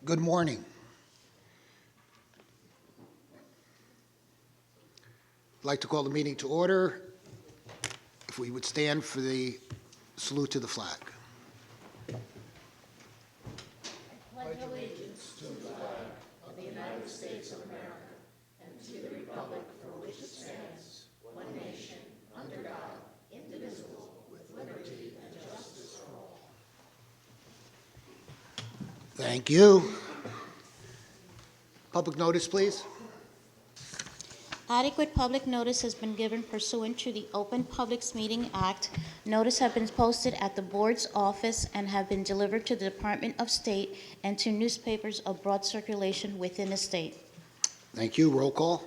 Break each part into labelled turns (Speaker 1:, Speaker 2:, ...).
Speaker 1: Good morning. I'd like to call the meeting to order. If we would stand for the salute to the flag.
Speaker 2: Pledge allegiance to the flag of the United States of America and to the republic for which it stands, one nation, under God, indivisible, with liberty and justice for all.
Speaker 1: Thank you. Public notice, please.
Speaker 3: Adequate public notice has been given pursuant to the Open Publics Meeting Act. Notice have been posted at the board's office and have been delivered to the Department of State and to newspapers of broad circulation within the state.
Speaker 1: Thank you. Roll call.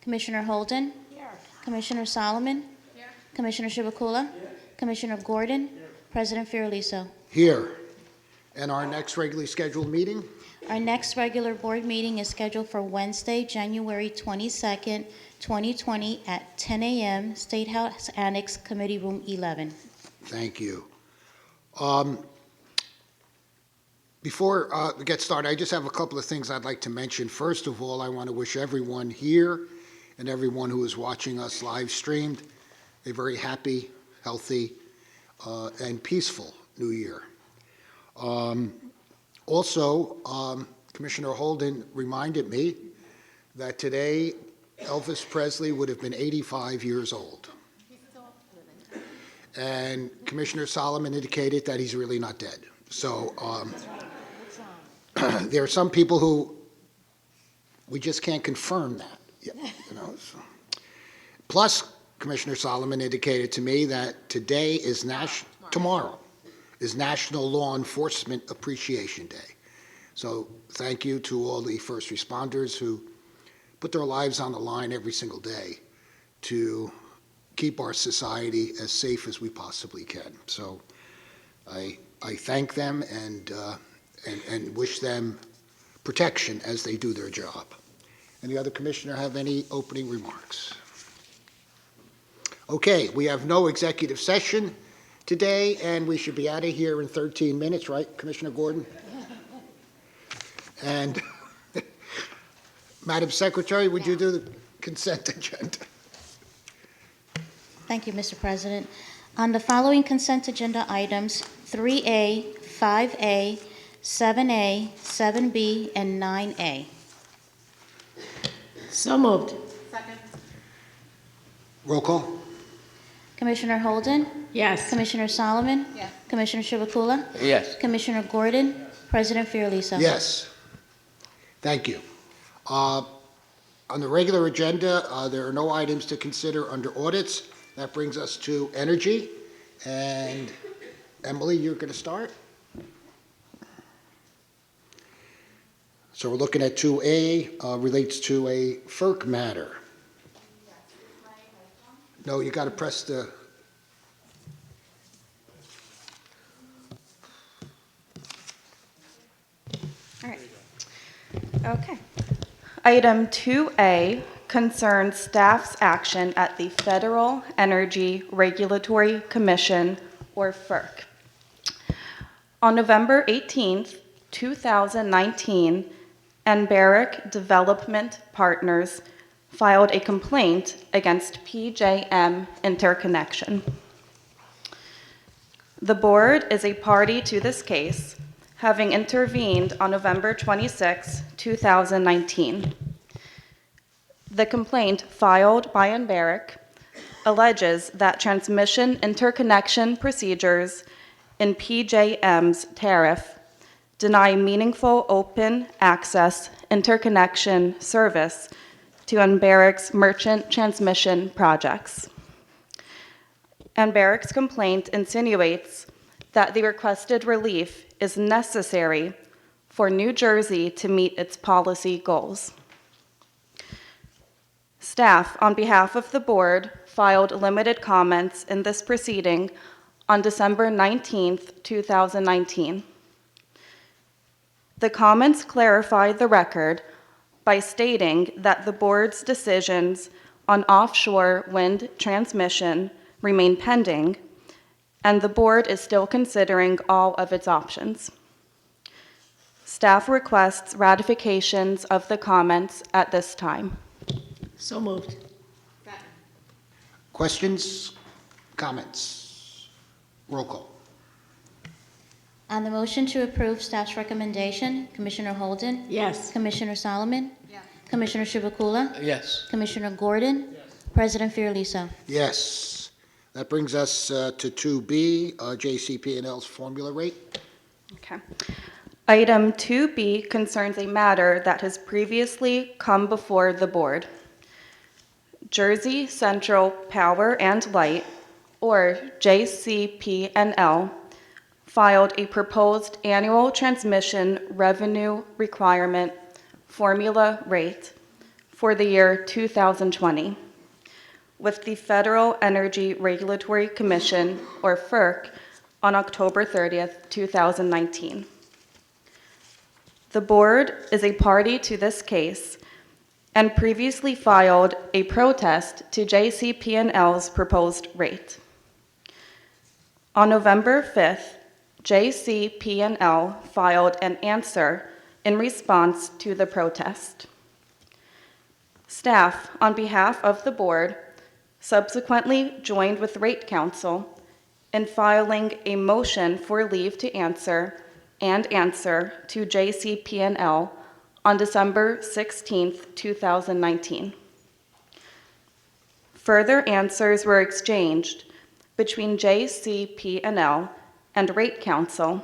Speaker 3: Commissioner Holden?
Speaker 2: Here.
Speaker 3: Commissioner Solomon?
Speaker 2: Here.
Speaker 3: Commissioner Shibakula? Commissioner Gordon? President Fioraliso.
Speaker 1: Here. And our next regularly scheduled meeting?
Speaker 3: Our next regular board meeting is scheduled for Wednesday, January 22nd, 2020 at 10 a.m., State House Annex, Committee Room 11.
Speaker 1: Thank you. Before we get started, I just have a couple of things I'd like to mention. First of all, I want to wish everyone here and everyone who is watching us live streamed a very happy, healthy, and peaceful New Year. Also, Commissioner Holden reminded me that today Elvis Presley would have been 85 years old. And Commissioner Solomon indicated that he's really not dead. So there are some people who we just can't confirm that. You know, so. Plus, Commissioner Solomon indicated to me that today is tomorrow is National Law Enforcement Appreciation Day. So thank you to all the first responders who put their lives on the line every single day to keep our society as safe as we possibly can. So I thank them and wish them protection as they do their job. Any other commissioner have any opening remarks? Okay, we have no executive session today, and we should be out of here in 13 minutes, right, Commissioner Gordon? And Madam Secretary, would you do the consent agenda?
Speaker 3: Thank you, Mr. President. On the following consent agenda items, 3A, 5A, 7A, 7B, and 9A.
Speaker 2: So moved. Second.
Speaker 1: Roll call.
Speaker 3: Commissioner Holden?
Speaker 2: Yes.
Speaker 3: Commissioner Solomon?
Speaker 2: Yes.
Speaker 3: Commissioner Shibakula?
Speaker 4: Yes.
Speaker 3: Commissioner Gordon? President Fioraliso.
Speaker 1: Yes. Thank you. On the regular agenda, there are no items to consider under audits. That brings us to energy. And Emily, you're going to start? So we're looking at 2A, relates to a FERC matter. No, you got to press the...
Speaker 5: All right. Okay. Item 2A concerns staff's action at the Federal Energy Regulatory Commission, or FERC. On November 18th, 2019, Anbaric Development Partners filed a complaint against PJM Interconnection. The board is a party to this case, having intervened on November 26, 2019. The complaint filed by Anbaric alleges that transmission interconnection procedures in PJM's tariff deny meaningful open access interconnection service to Anbaric's merchant transmission projects. Anbaric's complaint insinuates that the requested relief is necessary for New Jersey to meet its policy goals. Staff, on behalf of the board, filed limited comments in this proceeding on December 19th, 2019. The comments clarified the record by stating that the board's decisions on offshore wind transmission remain pending, and the board is still considering all of its options. Staff requests ratifications of the comments at this time.
Speaker 2: So moved.
Speaker 1: Questions, comments? Roll call.
Speaker 3: On the motion to approve staff's recommendation, Commissioner Holden?
Speaker 2: Yes.
Speaker 3: Commissioner Solomon? Commissioner Chivukula?
Speaker 4: Yes.
Speaker 3: Commissioner Gordon? President Fiordaliso?
Speaker 1: Yes. That brings us to 2B, JCP&L's formula rate.
Speaker 5: Okay. Item 2B concerns a matter that has previously come before the board. Jersey Central Power and Light, or JCP&L, filed a proposed annual transmission revenue requirement formula rate for the year 2020 with the Federal Energy Regulatory Commission, or FERC, on October 30th, 2019. The board is a party to this case and previously filed a protest to JCP&L's proposed rate. On November 5th, JCP&L filed an answer in response to the protest. Staff, on behalf of the board, subsequently joined with Rate Counsel in filing a motion for leave to answer to JCP&L on December 16th, 2019. Further answers were exchanged between JCP&L and Rate Counsel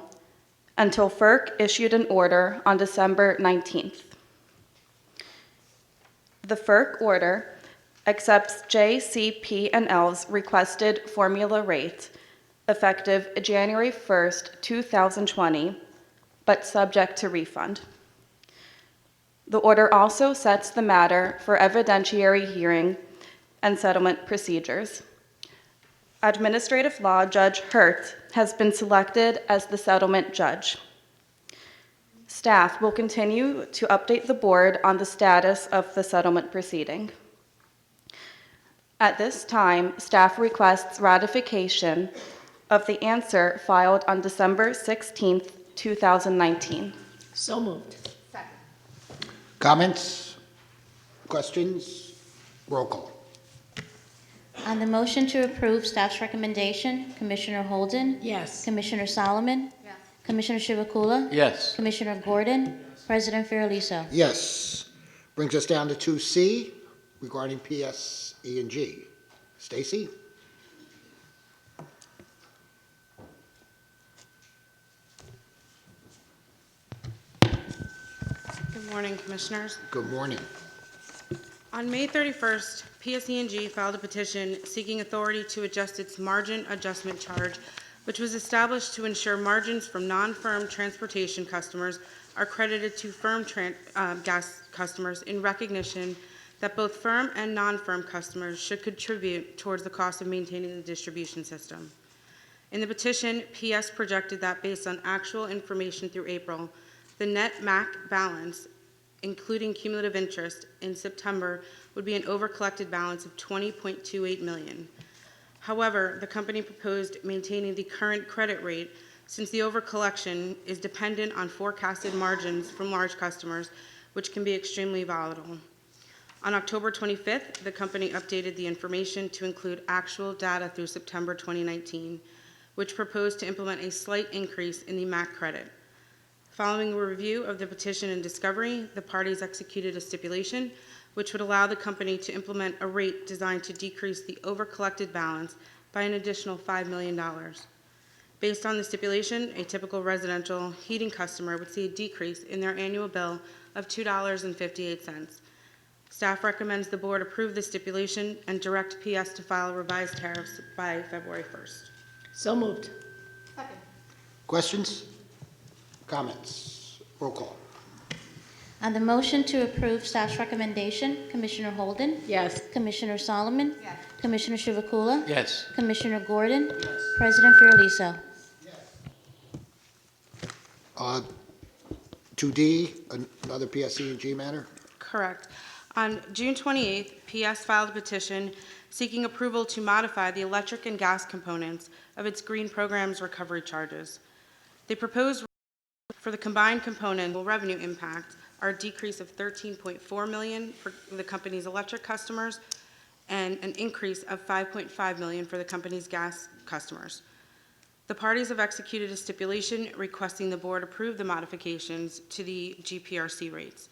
Speaker 5: until FERC issued an order on December 19th. The FERC order accepts JCP&L's requested formula rate effective January 1st, 2020, but subject to refund. The order also sets the matter for evidentiary hearing and settlement procedures. Administrative Law Judge Hurt has been selected as the settlement judge. Staff will continue to update the board on the status of the settlement proceeding. At this time, staff requests ratification of the answer filed on December 16th, 2019.
Speaker 2: So moved.
Speaker 1: Comments? Questions? Roll call.
Speaker 3: On the motion to approve staff's recommendation, Commissioner Holden?
Speaker 2: Yes.
Speaker 3: Commissioner Solomon? Commissioner Chivukula?
Speaker 4: Yes.
Speaker 3: Commissioner Gordon? President Fiordaliso?
Speaker 1: Yes. Brings us down to 2C regarding PSE&G. Stacy?
Speaker 6: Good morning, Commissioners.
Speaker 1: Good morning.
Speaker 6: On May 31st, PSE&G filed a petition seeking authority to adjust its margin adjustment charge, which was established to ensure margins from non-firm transportation customers are credited to firm gas customers in recognition that both firm and non-firm customers should contribute towards the cost of maintaining the distribution system. In the petition, PS projected that based on actual information through April, the net MAC balance, including cumulative interest, in September would be an over-collected balance of $20.28 million. However, the company proposed maintaining the current credit rate since the over-collection is dependent on forecasted margins from large customers, which can be extremely volatile. On October 25th, the company updated the information to include actual data through September 2019, which proposed to implement a slight increase in the MAC credit. Following a review of the petition and discovery, the parties executed a stipulation which would allow the company to implement a rate designed to decrease the over-collected balance by an additional $5 million. Based on the stipulation, a typical residential heating customer would see a decrease in their annual bill of $2.58. Staff recommends the board approve the stipulation and direct PS to file revised tariffs by February 1st.
Speaker 2: So moved.
Speaker 1: Questions? Comments? Roll call.
Speaker 3: On the motion to approve staff's recommendation, Commissioner Holden?
Speaker 2: Yes.
Speaker 3: Commissioner Solomon? Commissioner Chivukula?
Speaker 4: Yes.
Speaker 3: Commissioner Gordon? President Fiordaliso?
Speaker 1: 2D, another PSE&G matter.
Speaker 6: Correct. On June 28th, PS filed a petition seeking approval to modify the electric and gas components of its green program's recovery charges. The proposed for For the combined component revenue impact are a decrease of $13.4 million for the company's electric customers and an increase of $5.5 million for the company's gas customers. The parties have executed a stipulation requesting the board approve the modifications to the GPRC rates.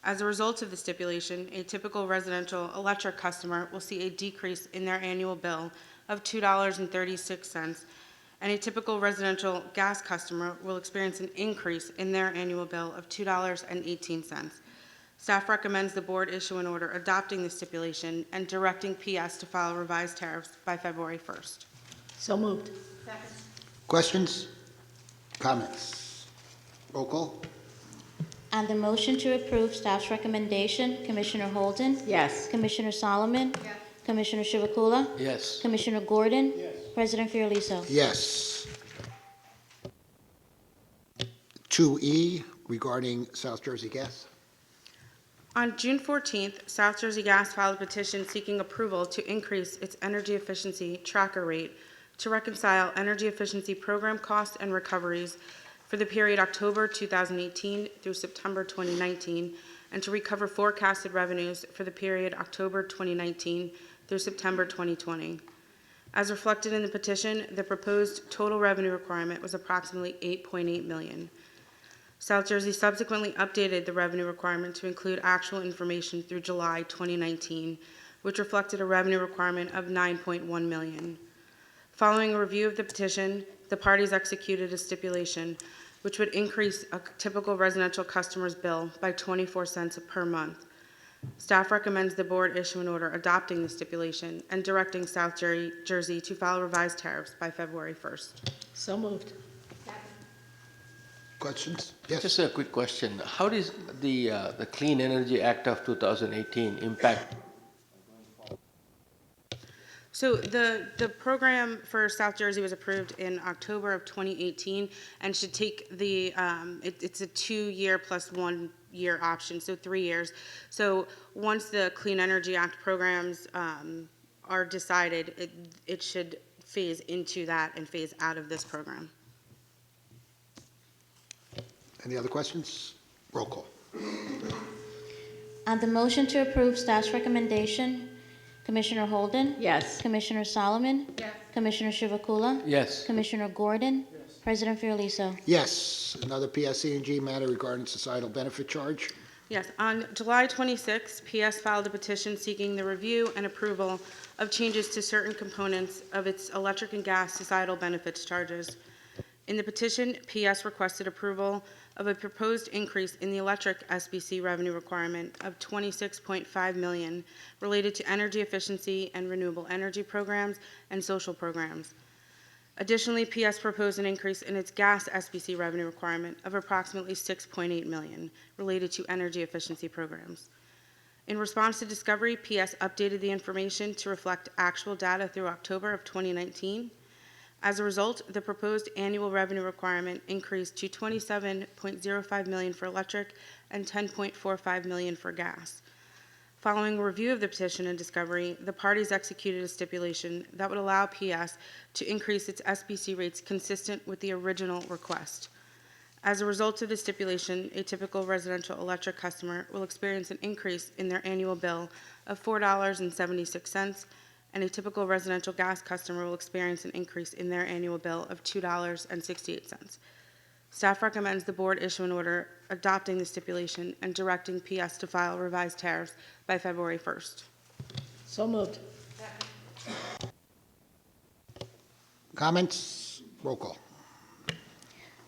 Speaker 6: As a result of the stipulation, a typical residential electric customer will see a decrease in their annual bill of $2.36, and a typical residential gas customer will experience an increase in their annual bill of $2.18. Staff recommends the board issue an order adopting the stipulation and directing PS to file revised tariffs by February 1st.
Speaker 2: So moved.
Speaker 1: Questions? Comments? Roll call?
Speaker 3: On the motion to approve staff's recommendation, Commissioner Holden?
Speaker 2: Yes.
Speaker 3: Commissioner Solomon? Commissioner Chivukula?
Speaker 4: Yes.
Speaker 3: Commissioner Gordon? President Fiordaliso?
Speaker 1: Yes. 2E regarding South Jersey Gas.
Speaker 6: On June 14th, South Jersey Gas filed a petition seeking approval to increase its energy efficiency tracker rate to reconcile energy efficiency program costs and recoveries for the period October 2018 through September 2019, and to recover forecasted revenues for the period October 2019 through September 2020. As reflected in the petition, the proposed total revenue requirement was approximately $8.8 million. South Jersey subsequently updated the revenue requirement to include actual information through July 2019, which reflected a revenue requirement of $9.1 million. Following a review of the petition, the parties executed a stipulation which would increase a typical residential customer's bill by 24 cents per month. Staff recommends the board issue an order adopting the stipulation and directing South Jersey to file revised tariffs by February 1st.
Speaker 2: So moved.
Speaker 1: Questions? Yes.
Speaker 4: Just a quick question. How does the Clean Energy Act of 2018 impact?
Speaker 6: So the program for South Jersey was approved in October of 2018 and should take the, it's a 2-year plus 1 year option, so 3 years. So once the Clean Energy Act programs are decided, it should phase into that and phase out of this program.
Speaker 1: Any other questions? Roll call.
Speaker 3: On the motion to approve staff's recommendation, Commissioner Holden?
Speaker 2: Yes.
Speaker 3: Commissioner Solomon? Commissioner Chivukula?
Speaker 4: Yes.
Speaker 3: Commissioner Gordon? President Fiordaliso?
Speaker 1: Yes. Another PSE&G matter regarding societal benefit charge.
Speaker 6: Yes, on July 26, PS filed a petition seeking the review and approval of changes to certain components of its electric and gas societal benefits charges. In the petition, PS requested approval of a proposed increase in the electric SBC revenue requirement of $26.5 million related to energy efficiency and renewable energy programs and social programs. Additionally, PS proposed an increase in its gas SBC revenue requirement of approximately $6.8 million related to energy efficiency programs. In response to discovery, PS updated the information to reflect actual data through October of 2019. As a result, the proposed annual revenue requirement increased to $27.05 million for electric and $10.45 million for gas. Following a review of the petition and discovery, the parties executed a stipulation that would allow PS to increase its SBC rates consistent with the original request. As a result of the stipulation, a typical residential electric customer will experience an increase in their annual bill of $4.76, and a typical residential gas customer will experience an increase in their annual bill of $2.68. Staff recommends the board issue an order adopting the stipulation and directing PS to file revised tariffs by February 1st.
Speaker 2: So moved.
Speaker 1: Comments? Roll call.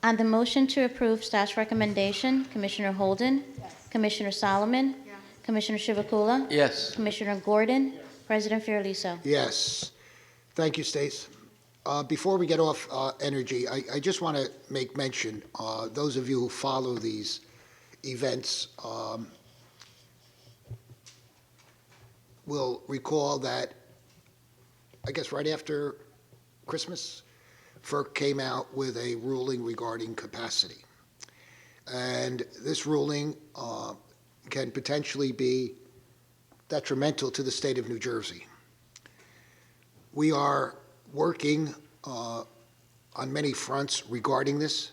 Speaker 3: On the motion to approve staff's recommendation, Commissioner Holden? Commissioner Solomon? Commissioner Chivukula?
Speaker 4: Yes.
Speaker 3: Commissioner Gordon? President Fiordaliso?
Speaker 1: Yes. Thank you, Stace. Before we get off energy, I just want to make mention, those of you who follow these events will recall that, I guess right after Christmas, FERC came out with a ruling regarding capacity. And this ruling can potentially be detrimental to the state of New Jersey. We are working on many fronts regarding this.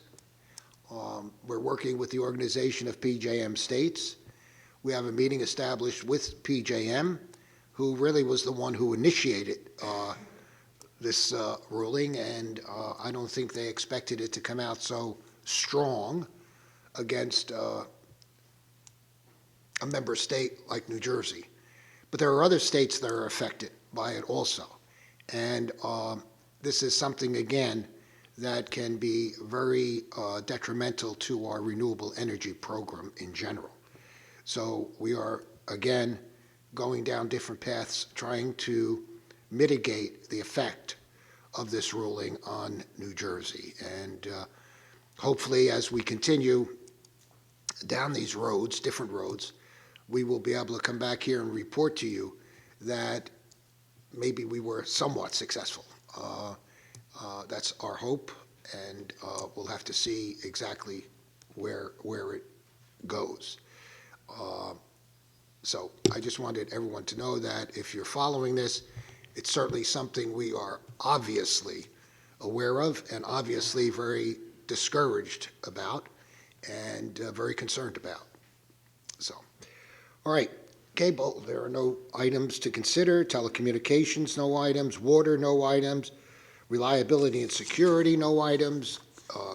Speaker 1: We're working with the organization of PJM states. We have a meeting established with PJM, who really was the one who initiated this ruling, and I don't think they expected it to come out so strong against a member state like New Jersey. But there are other states that are affected by it also. And this is something, again, that can be very detrimental to our renewable energy program in general. So we are, again, going down different paths, trying to mitigate the effect of this ruling on New Jersey. And hopefully, as we continue down these roads, different roads, we will be able to come back here and report to you that maybe we were somewhat successful. That's our hope, and we'll have to see exactly where it goes. So I just wanted everyone to know that if you're following this, it's certainly something we are obviously aware of and obviously very discouraged about and very concerned about. So, all right, cable, there are no items to consider. Telecommunications, no items. Water, no items. Reliability and security, no items.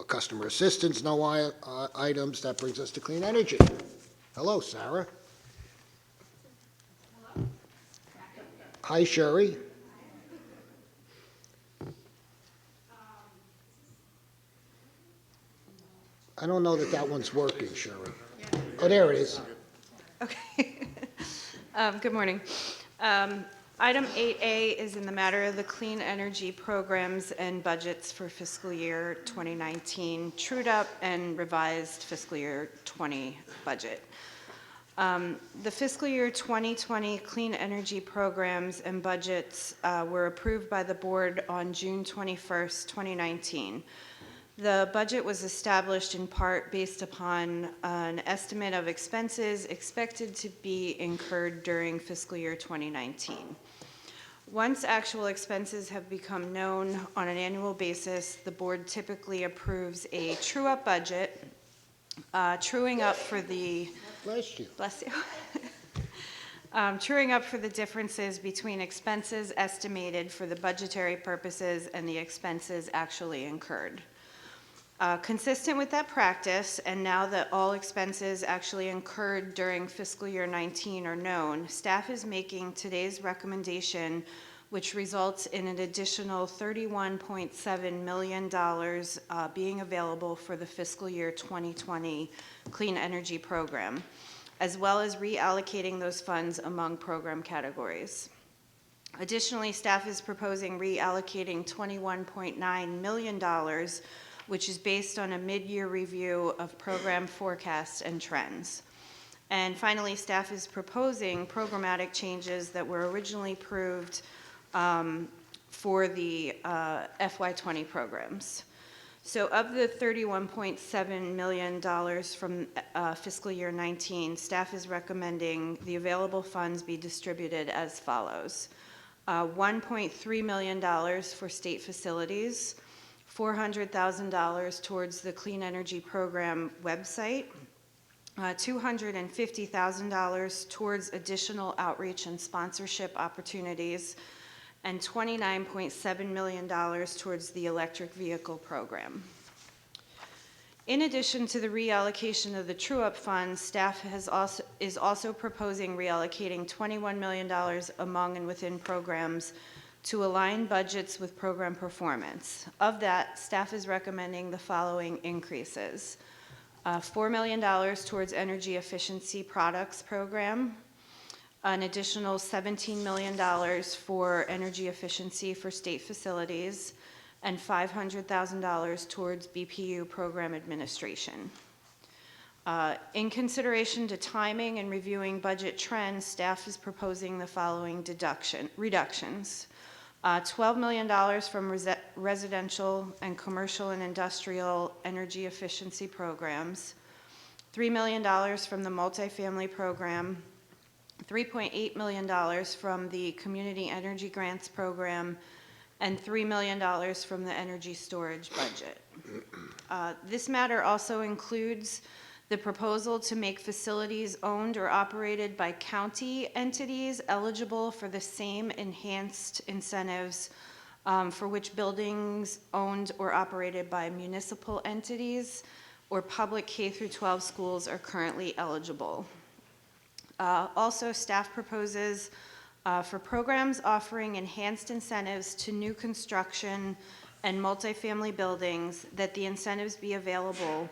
Speaker 1: Customer assistance, no items. That brings us to clean energy. Hello, Sarah. Hi, Sherry. I don't know that one's working, Sherry. Oh, there it is.
Speaker 7: Okay. Good morning. Item 8A is in the matter of the clean energy programs and budgets for fiscal year 2019, trued up and revised fiscal year 20 budget. The fiscal year 2020 clean energy programs and budgets were approved by the board on June 21st, 2019. The budget was established in part based upon an estimate of expenses expected to be incurred during fiscal year 2019. Once actual expenses have become known on an annual basis, the board typically approves a true-up budget, truing up for the
Speaker 1: Bless you.
Speaker 7: Bless you. Truing up for the differences between expenses estimated for the budgetary purposes and the expenses actually incurred. Consistent with that practice, and now that all expenses actually incurred during fiscal year 19 are known, staff is making today's recommendation, which results in an additional $31.7 million being available for the fiscal year 2020 Clean Energy Program, as well as reallocating those funds among program categories. Additionally, staff is proposing reallocating $21.9 million, which is based on a mid-year review of program forecasts and trends. And finally, staff is proposing programmatic changes that were originally approved for the FY20 programs. So of the $31.7 million from fiscal year 19, staff is recommending the available funds be distributed as follows. $1.3 million for state facilities, $400,000 towards the Clean Energy Program website, $250,000 towards additional outreach and sponsorship opportunities, and $29.7 million towards the electric vehicle program. In addition to the reallocation of the true-up funds, staff is also proposing reallocating $21 million among and within programs to align budgets with program performance. Of that, staff is recommending the following increases. $4 million towards energy efficiency products program, an additional $17 million for energy efficiency for state facilities, and $500,000 towards BPU program administration. In consideration to timing and reviewing budget trends, staff is proposing the following reductions. $12 million from residential and commercial and industrial energy efficiency programs, $3 million from the multifamily program, $3.8 million from the Community Energy Grants Program, and $3 million from the energy storage budget. This matter also includes the proposal to make facilities owned or operated by county entities eligible for the same enhanced incentives for which buildings owned or operated by municipal entities or public K through 12 schools are currently eligible. Also, staff proposes for programs offering enhanced incentives to new construction and multifamily buildings, that the incentives be available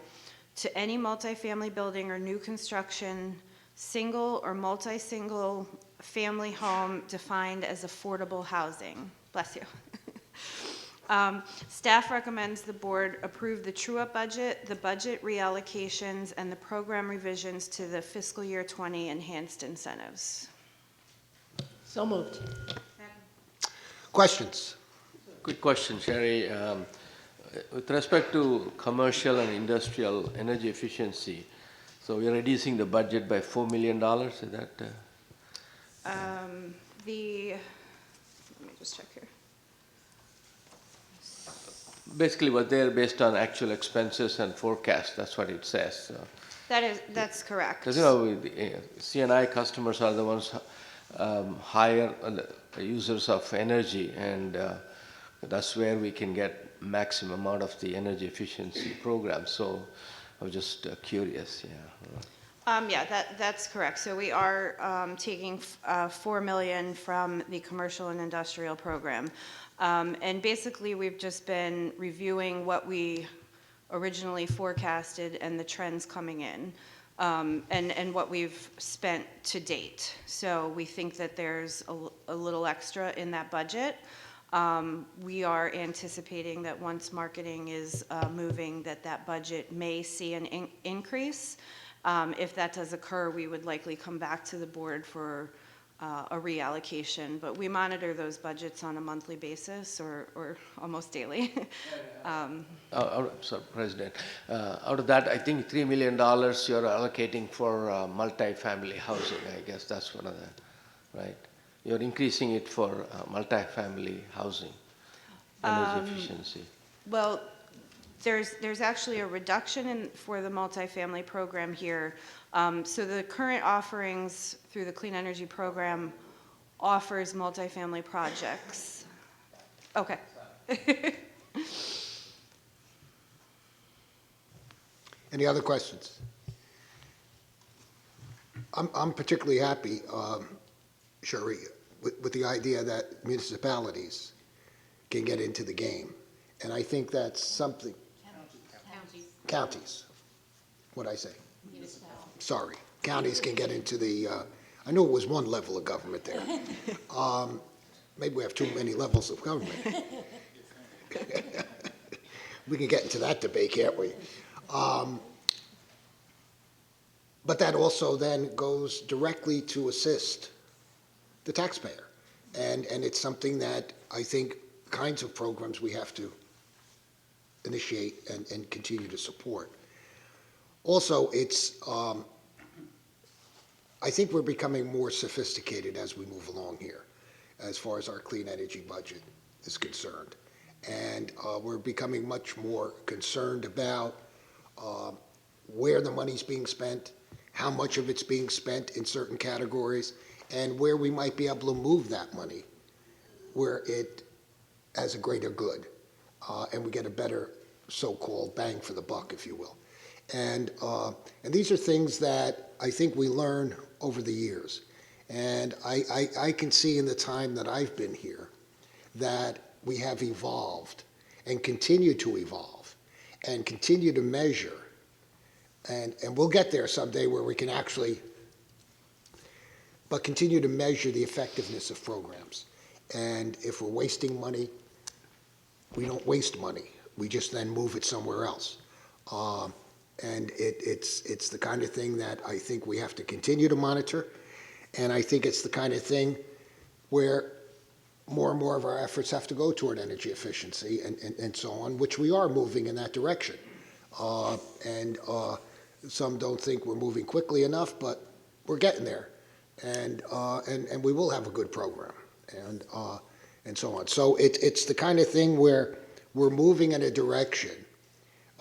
Speaker 7: to any multifamily building or new construction, single or multi-single family home defined as affordable housing. Bless you. Staff recommends the board approve the true-up budget, the budget reallocations, and the program revisions to the fiscal year 20 enhanced incentives.
Speaker 2: So moved.
Speaker 1: Questions?
Speaker 4: Quick question, Sherry. With respect to commercial and industrial energy efficiency, so we're reducing the budget by $4 million, is that?
Speaker 7: Let me just check here.
Speaker 4: Basically, what they're based on actual expenses and forecast, that's what it says. So.
Speaker 7: That's correct.
Speaker 4: Because, you know, C&I customers are the ones higher users of energy, and that's where we can get maximum out of the energy efficiency program. So I was just curious, yeah.
Speaker 7: Yeah, that's correct. So we are taking $4 million from the commercial and industrial program. And basically, we've just been reviewing what we originally forecasted and the trends coming in, and what we've spent to date. So we think that there's a little extra in that budget. We are anticipating that once marketing is moving, that budget may see an increase. If that does occur, we would likely come back to the board for a reallocation, but we monitor those budgets on a monthly basis or almost daily.
Speaker 4: Sorry, President. Out of that, I think $3 million you're allocating for multifamily housing. I guess that's one of the, right? You're increasing it for multifamily housing, energy efficiency.
Speaker 7: Well, there's actually a reduction for the multifamily program here. So the current offerings through the Clean Energy Program offers multifamily projects. Okay.
Speaker 1: Any other questions? I'm particularly happy, Sherry, with the idea that municipalities can get into the game. And I think that's something. Counties. What'd I say? Sorry. Counties can get into the, I knew it was one level of government there. Maybe we have too many levels of government. We can get into that debate, can't we? But that also then goes directly to assist the taxpayer. And it's something that I think kinds of programs we have to initiate and continue to support. Also, it's, I think we're becoming more sophisticated as we move along here, as far as our clean energy budget is concerned. And we're becoming much more concerned about where the money's being spent, how much of it's being spent in certain categories, and where we might be able to move that money where it has a greater good, and we get a better so-called bang for the buck, if you will. And these are things that I think we learn over the years. And I can see in the time that I've been here that we have evolved and continue to evolve and continue to measure. And we'll get there someday where we can actually, but continue to measure the effectiveness of programs. And if we're wasting money, we don't waste money. We just then move it somewhere else. And it's the kind of thing that I think we have to continue to monitor. And I think it's the kind of thing where more and more of our efforts have to go toward energy efficiency and so on, which we are moving in that direction. And some don't think we're moving quickly enough, but we're getting there. And we will have a good program. And and so on. So it's the kind of thing where we're moving in a direction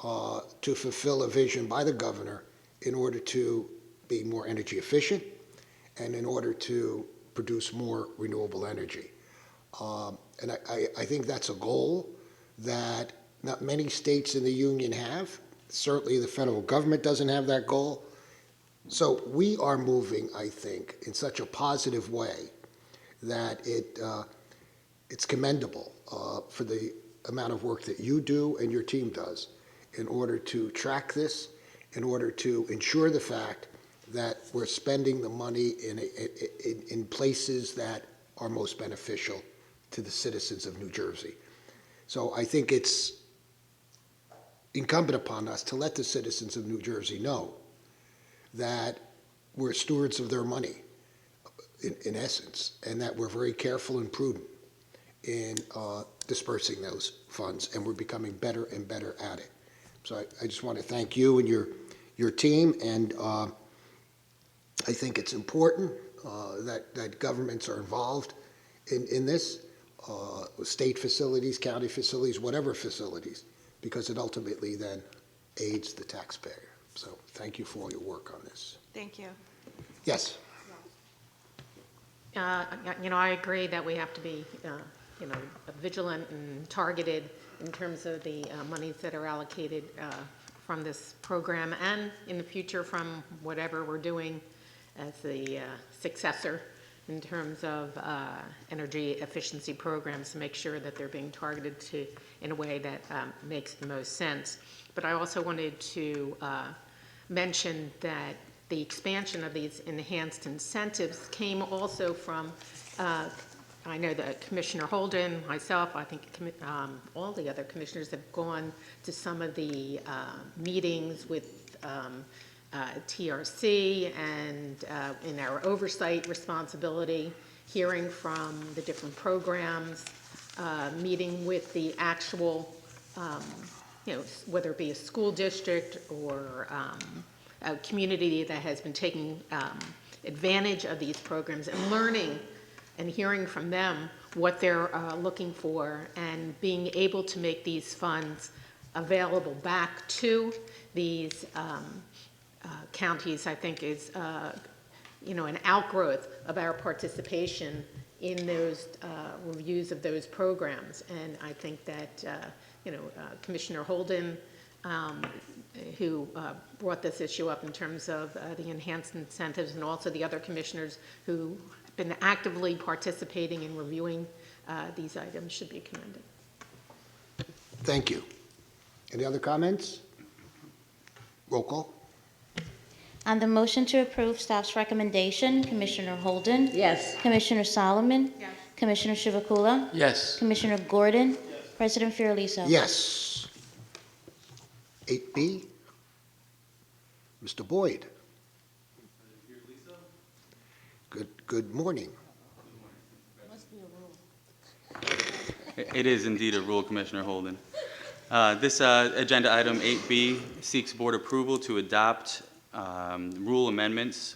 Speaker 1: to fulfill a vision by the governor in order to be more energy efficient and in order to produce more renewable energy. And I think that's a goal that not many states in the union have. Certainly the federal government doesn't have that goal. So we are moving, I think, in such a positive way that it's commendable for the amount of work that you do and your team does in order to track this, in order to ensure the fact that we're spending the money in places that are most beneficial to the citizens of New Jersey. So I think it's incumbent upon us to let the citizens of New Jersey know that we're stewards of their money, in essence, and that we're very careful and prudent in dispersing those funds, and we're becoming better and better at it. So I just want to thank you and your team, and I think it's important that governments are involved in this, state facilities, county facilities, whatever facilities, because it ultimately then aids the taxpayer. So thank you for all your work on this.
Speaker 7: Thank you.
Speaker 1: Yes.
Speaker 2: I agree that we have to be, vigilant and targeted in terms of the monies that are allocated from this program and in the future from whatever we're doing as the successor in terms of energy efficiency programs to make sure that they're being targeted in a way that makes the most sense. But I also wanted to mention that the expansion of these enhanced incentives came also from, I know that Commissioner Holden, myself, I think all the other commissioners have gone to some of the meetings with TRC and in our oversight responsibility, hearing from the different programs, meeting with the actual, whether it be a school district or a community that has been taking advantage of these programs and learning and hearing from them what they're looking for and being able to make these funds available back to these counties, I think is, an outgrowth of our participation in those reviews of those programs. And I think that, Commissioner Holden, who brought this issue up in terms of the enhanced incentives, and also the other commissioners who have been actively participating in reviewing these items should be commended.
Speaker 1: Thank you. Any other comments? Roll call.
Speaker 3: On the motion to approve staff's recommendation, Commissioner Holden?
Speaker 2: Yes.
Speaker 3: Commissioner Solomon?
Speaker 6: Yes.
Speaker 3: Commissioner Chivukula?
Speaker 4: Yes.
Speaker 3: Commissioner Gordon? President Fiorelliso?
Speaker 1: Yes. 8B, Mr. Boyd. Good morning.
Speaker 8: It is indeed a rule, Commissioner Holden. This agenda item 8B seeks board approval to adopt rule amendments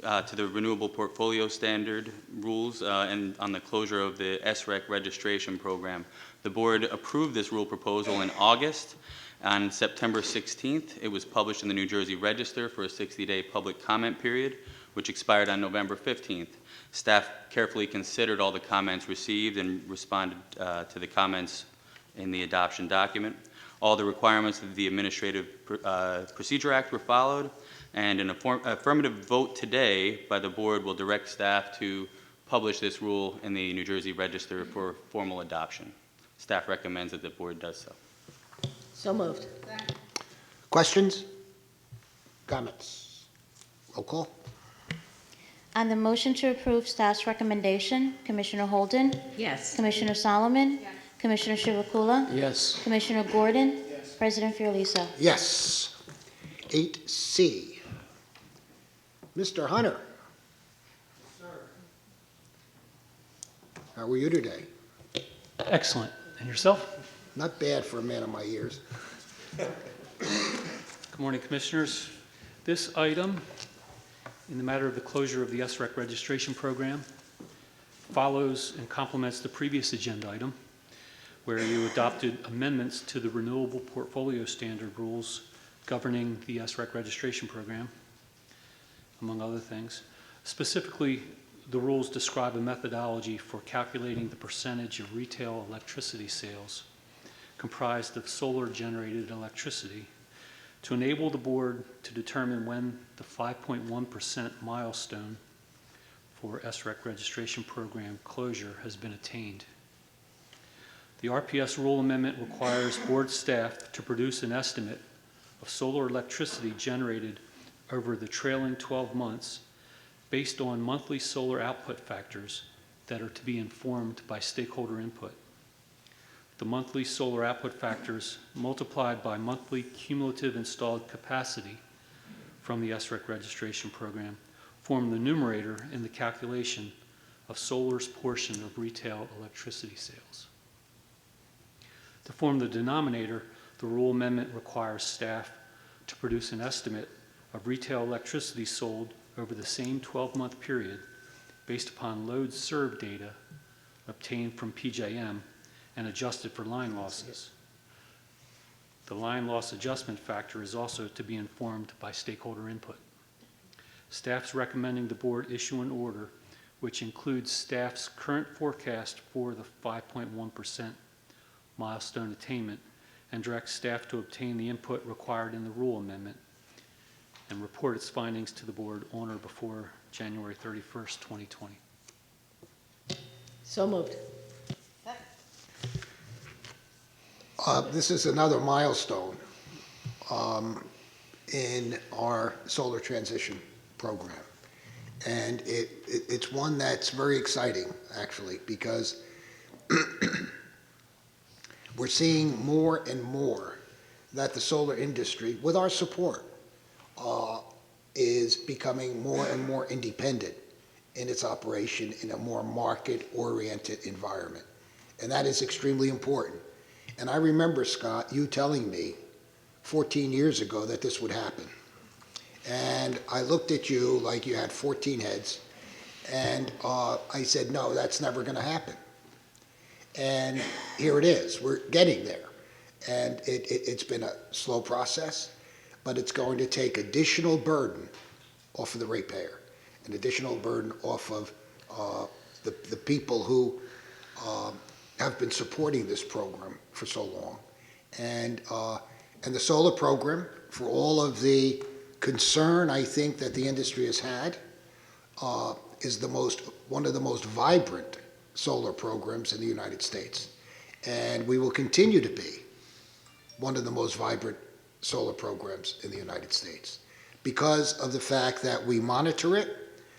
Speaker 8: to the Renewable Portfolio Standard rules and on the closure of the SREC registration program. The board approved this rule proposal in August. On September 16th, it was published in the New Jersey Register for a 60-day public comment period, which expired on November 15th. Staff carefully considered all the comments received and responded to the comments in the adoption document. All the requirements of the Administrative Procedure Act were followed, and an affirmative vote today by the board will direct staff to publish this rule in the New Jersey Register for formal adoption. Staff recommends that the board does so.
Speaker 2: So moved.
Speaker 1: Questions? Comments? Roll call.
Speaker 3: On the motion to approve staff's recommendation, Commissioner Holden?
Speaker 2: Yes.
Speaker 3: Commissioner Solomon? Yes. Commissioner Chivukula?
Speaker 4: Yes.
Speaker 3: Commissioner Gordon? Yes. President Fiorelliso?
Speaker 1: Yes. 8C, Mr. Hunter. Sir. How are you today?
Speaker 9: Excellent. And yourself?
Speaker 1: Not bad for a man of my years.
Speaker 9: Good morning, Commissioners. This item, in the matter of the closure of the SREC registration program, follows and complements the previous agenda item, where you adopted amendments to the Renewable Portfolio Standard rules governing the SREC registration program, among other things. Specifically, the rules describe a methodology for calculating the percentage of retail electricity sales comprised of solar-generated electricity to enable the board to determine when the 5.1% milestone for SREC registration program closure has been attained. The RPS Rule Amendment requires board staff to produce an estimate of solar electricity generated over the trailing 12 months based on monthly solar output factors that are to be informed by stakeholder input. The monthly solar output factors multiplied by monthly cumulative installed capacity from the SREC registration program form the numerator in the calculation of solar's portion of retail electricity sales. To form the denominator, the rule amendment requires staff to produce an estimate of retail electricity sold over the same 12-month period based upon load served data obtained from PJM and adjusted for line losses. The line loss adjustment factor is also to be informed by stakeholder input. Staff's recommending the board issue an order which includes staff's current forecast for the 5.1% milestone attainment and directs staff to obtain the input required in the rule amendment and report its findings to the board on or before January 31st, 2020.
Speaker 2: So moved.
Speaker 1: This is another milestone in our solar transition program. And it's one that's very exciting, actually, because we're seeing more and more that the solar industry, with our support, is becoming more and more independent in its operation in a more market-oriented environment. And that is extremely important. And I remember, Scott, you telling me 14 years ago that this would happen. And I looked at you like you had 14 heads, and I said, no, that's never going to happen. And here it is. We're getting there. And it's been a slow process, but it's going to take additional burden off of the ratepayer, an additional burden off of the people who have been supporting this program for so long. And the solar program, for all of the concern I think that the industry has had, is one of the most vibrant solar programs in the United States. And we will continue to be one of the most vibrant solar programs in the United States because of the fact that we monitor it,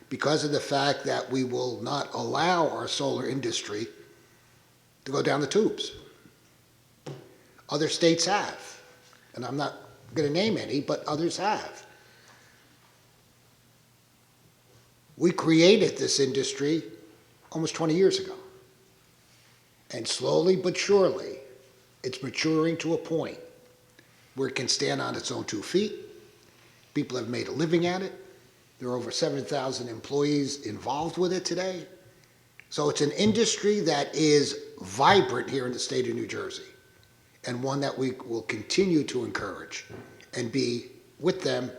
Speaker 1: because of the fact that we will not allow our solar industry to go down the tubes. Other states have, and I'm not going to name any, but others have. We created this industry almost 20 years ago. And slowly but surely, it's maturing to a point where it can stand on its own 2 feet. People have made a living at it. There are over 7,000 employees involved with it today. So it's an industry that is vibrant here in the state of New Jersey, and one that we will continue to encourage and be with them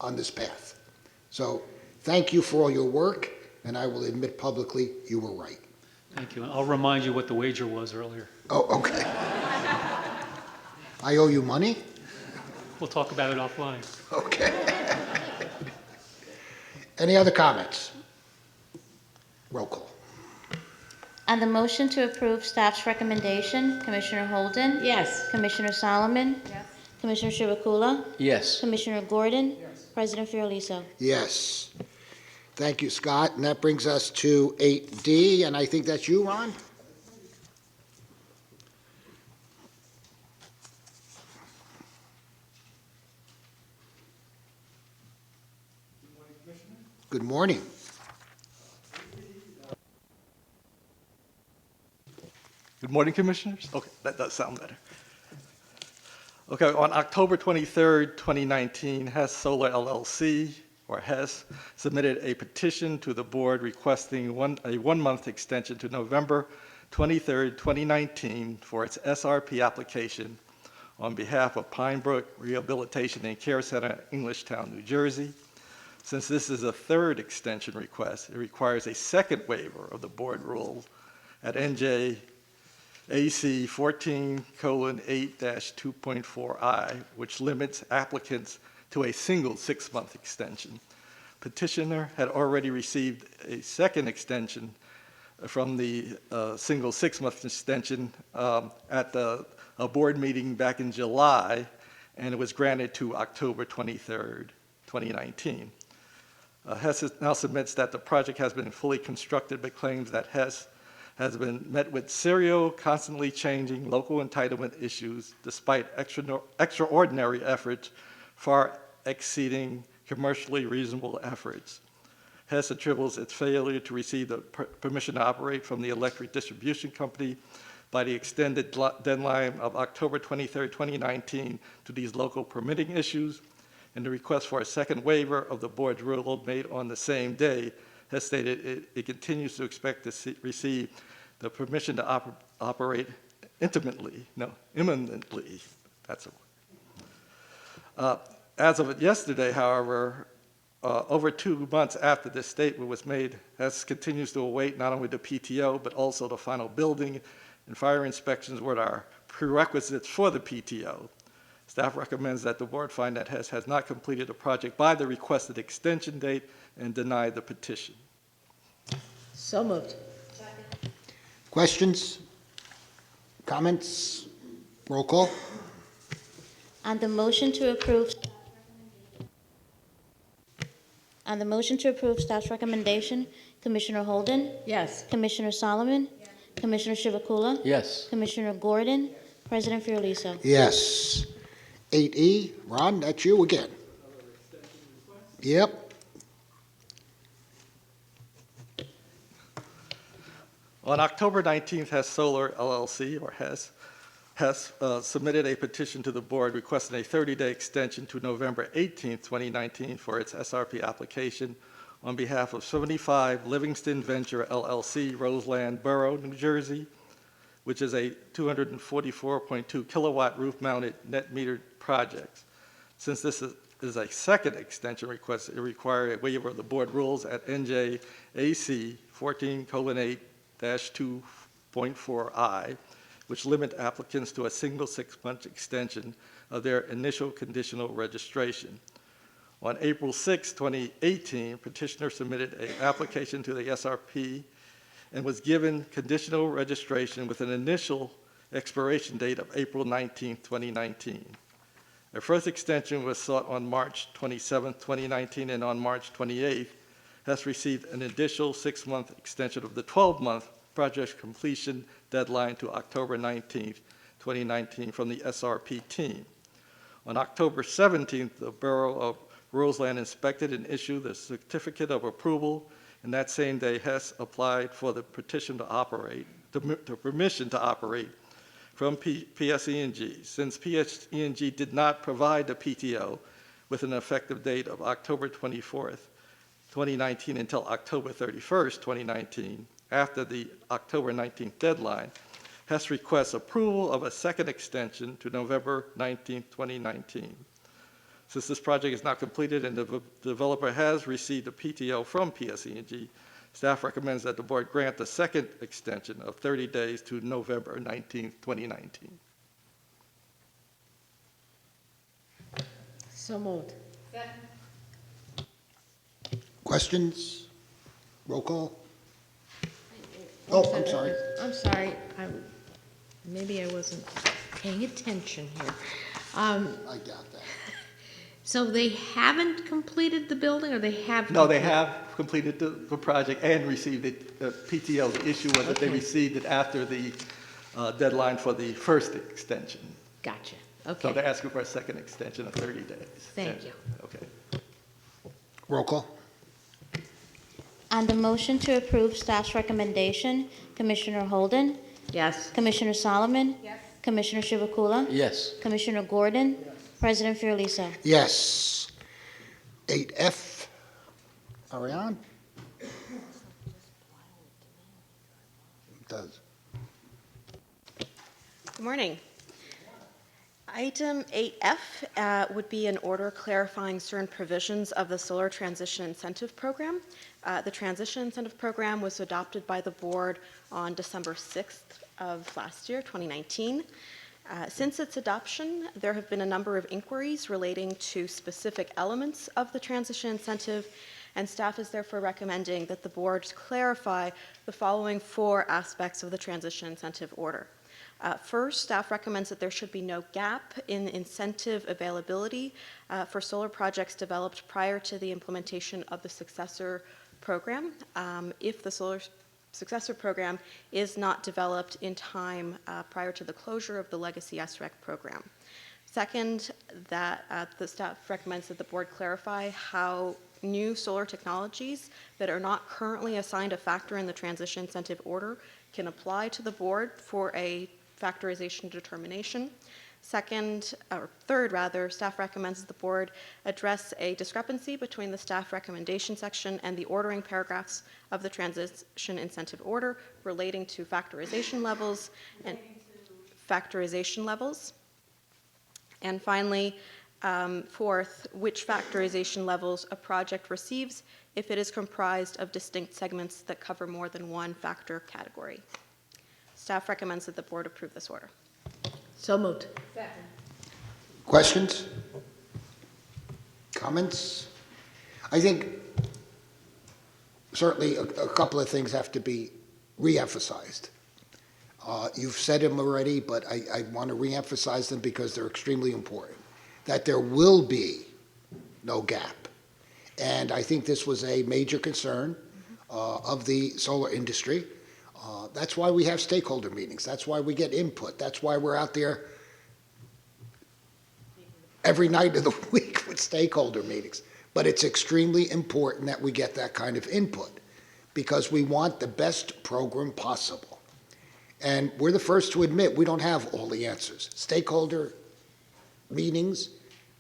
Speaker 1: on this path. So thank you for all your work, and I will admit publicly you were right.
Speaker 9: Thank you. And I'll remind you what the wager was earlier.
Speaker 1: Oh, okay. I owe you money?
Speaker 9: We'll talk about it offline.
Speaker 1: Okay. Any other comments? Roll call.
Speaker 3: On the motion to approve staff's recommendation, Commissioner Holden?
Speaker 2: Yes.
Speaker 3: Commissioner Solomon? Yes. Commissioner Chivukula?
Speaker 4: Yes.
Speaker 3: Commissioner Gordon? Yes. President Fiordaliso?
Speaker 1: Yes. Thank you, Scott. And that brings us to 8D, and I think that's you, Ron? Good morning.
Speaker 10: Good morning, Commissioners. Okay, that does sound better. Okay, on October 23rd, 2019, Hess Solar LLC or Hess, submitted a petition to the board requesting a one-month extension to November 23, 2019 for its SRP application on behalf of Pine Brook Rehabilitation and Care Center, Englishtown, New Jersey. Since this is a third extension request, it requires a second waiver of the board rule at NJ AC 14:8-2.4I, which limits applicants to a single 6-month extension. Petitioner had already received a second extension from the single 6-month extension at a board meeting back in July, and it was granted to October 23rd, 2019. Hess now submits that the project has been fully constructed, but claims that Hess has been met with serial, constantly changing local entitlement issues despite extraordinary efforts far exceeding commercially reasonable efforts. Hess attributes its failure to receive the permission to operate from the electric distribution company by the extended deadline of October 23, 2019 to these local permitting issues, and the request for a second waiver of the board's rule made on the same day has stated it continues to expect to receive the permission to operate imminently. That's a word. As of yesterday, however, over 2 months after this statement was made, Hess continues to await not only the PTO, but also the final building and fire inspections, what are prerequisites for the PTO. Staff recommends that the board find that Hess has not completed the project by the requested extension date and deny the petition.
Speaker 2: So moved.
Speaker 1: Questions? Comments? Roll call?
Speaker 3: On the motion to approve staff's recommendation, Commissioner Holden,
Speaker 2: Yes.
Speaker 3: Commissioner Solomon, Commissioner Chivukula,
Speaker 4: Yes.
Speaker 3: Commissioner Gordon, President Fiordaliso.
Speaker 1: Yes. 8E, Ron, that's you again. Yep.
Speaker 10: On October 19th, Hess Solar LLC, or Hess, submitted a petition to the board requesting a 30-day extension to November 18th, 2019 for its SRP application on behalf of 75 Livingston Venture LLC, Roseland Borough, New Jersey, which is a 244.2 kilowatt roof-mounted net metered project. Since this is a second extension request, it requires a waiver of the board rules at NJ AC 14:8-2.4I, which limit applicants to a single 6-month extension of their initial conditional registration. On April 6, 2018, petitioner submitted an application to the SRP and was given conditional registration with an initial expiration date of April 19, 2019. A first extension was sought on March 27, 2019, and on March 28th, has received an additional 6-month extension of the 12-month project completion deadline to October 19, 2019 from the SRP team. On October 17th, the Borough of Roseland inspected and issued a certificate of approval, and that same day, Hess applied for the petition to operate, the permission to operate from PSE&G. Since PSE&G did not provide the PTO with an effective date of October 24th, 2019 until October 31st, 2019, after the October 19th deadline, Hess requests approval of a second extension to November 19th, 2019. Since this project is not completed and the developer has received a PTO from PSE&G, staff recommends that the board grant the second extension of 30 days to November 19th, 2019.
Speaker 2: So moved.
Speaker 1: Questions? Roll call? Oh, I'm sorry.
Speaker 2: I'm sorry. Maybe I wasn't paying attention here.
Speaker 1: I doubt that.
Speaker 2: So they haven't completed the building, or they have?
Speaker 10: No, they have completed the project and received it. The PTO, the issue was that they
Speaker 2: Okay.
Speaker 10: received it after the deadline for the first extension.
Speaker 2: Gotcha.
Speaker 10: So
Speaker 2: Okay.
Speaker 10: they're asking for a second extension of 30 days.
Speaker 2: Thank you.
Speaker 10: Okay.
Speaker 1: Roll call?
Speaker 3: On the motion to approve staff's recommendation, Commissioner Holden,
Speaker 2: Yes.
Speaker 3: Commissioner Solomon, Commissioner Chivukula,
Speaker 4: Yes.
Speaker 3: Commissioner Gordon, President Fiordaliso.
Speaker 1: Yes. 8F, Are we on? It does.
Speaker 2: Good morning. Item 8F would be an order clarifying certain provisions of the Solar Transition Incentive Program. The Transition Incentive Program was adopted by the board on December 6th of last year, 2019. Since its adoption, there have been a number of inquiries relating to specific elements of the transition incentive, and staff is therefore recommending that the board clarify the following 4 aspects of the transition incentive order. First, staff recommends that there should be no gap in incentive availability for solar projects developed prior to the implementation of the successor program. If the solar successor program is not developed in time prior to the closure of the legacy SREC program. Second, that the staff recommends that the board clarify how new solar technologies that are not currently assigned a factor in the transition incentive order can apply to the board for a factorization determination. Third, staff recommends that the board address a discrepancy between the staff recommendation section and the ordering paragraphs of the transition incentive order relating to factorization levels. And finally, fourth, which factorization levels a project receives if it is comprised of distinct segments that cover more than one factor category. Staff recommends that the board approve this order.
Speaker 11: So moved.
Speaker 1: Questions? Comments? I think certainly a couple of things have to be re-emphasized. You've said them already, but I want to re-emphasize them because they're extremely important. That there will be no gap. And I think this was a major concern of the solar industry. That's why we have stakeholder meetings. That's why we get input. That's why we're out there every night of the week with stakeholder meetings. But it's extremely important that we get that kind of input because we want the best program possible. And we're the first to admit we don't have all the answers. Stakeholder meetings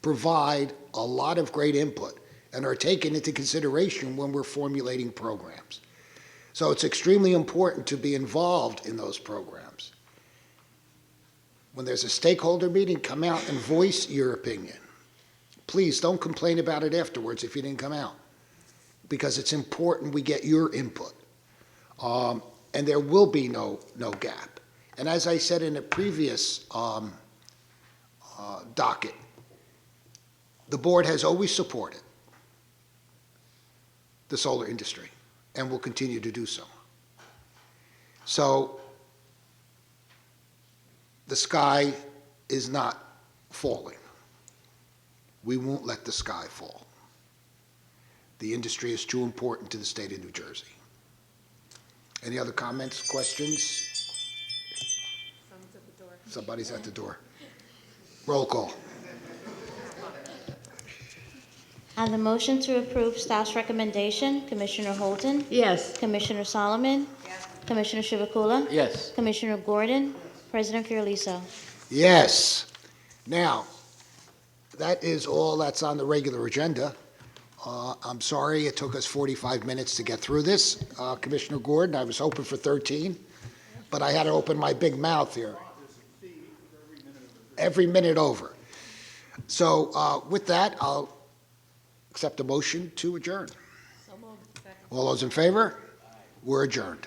Speaker 1: provide a lot of great input and are taken into consideration when we're formulating programs. So it's extremely important to be involved in those programs. When there's a stakeholder meeting, come out and voice your opinion. Please don't complain about it afterwards if you didn't come out, because it's important we get your input. And there will be no gap. And as I said in a previous docket, the board has always supported the solar industry and will continue to do so. So the sky is not falling. We won't let the sky fall. The industry is too important to the state of New Jersey. Any other comments, questions? Somebody's at the door. Roll call.
Speaker 3: On the motion to approve staff's recommendation, Commissioner Holden?
Speaker 11: Yes.
Speaker 3: Commissioner Solomon? Yes. Commissioner Chivukula?
Speaker 4: Yes.
Speaker 3: Commissioner Gordon? President Fiorelliso?
Speaker 1: Yes. Now, that is all that's on the regular agenda. I'm sorry it took us 45 minutes to get through this. Commissioner Gordon, I was hoping for 13, but I had to open my big mouth here. Every minute over. So with that, I'll accept a motion to adjourn. All those in favor? We're adjourned.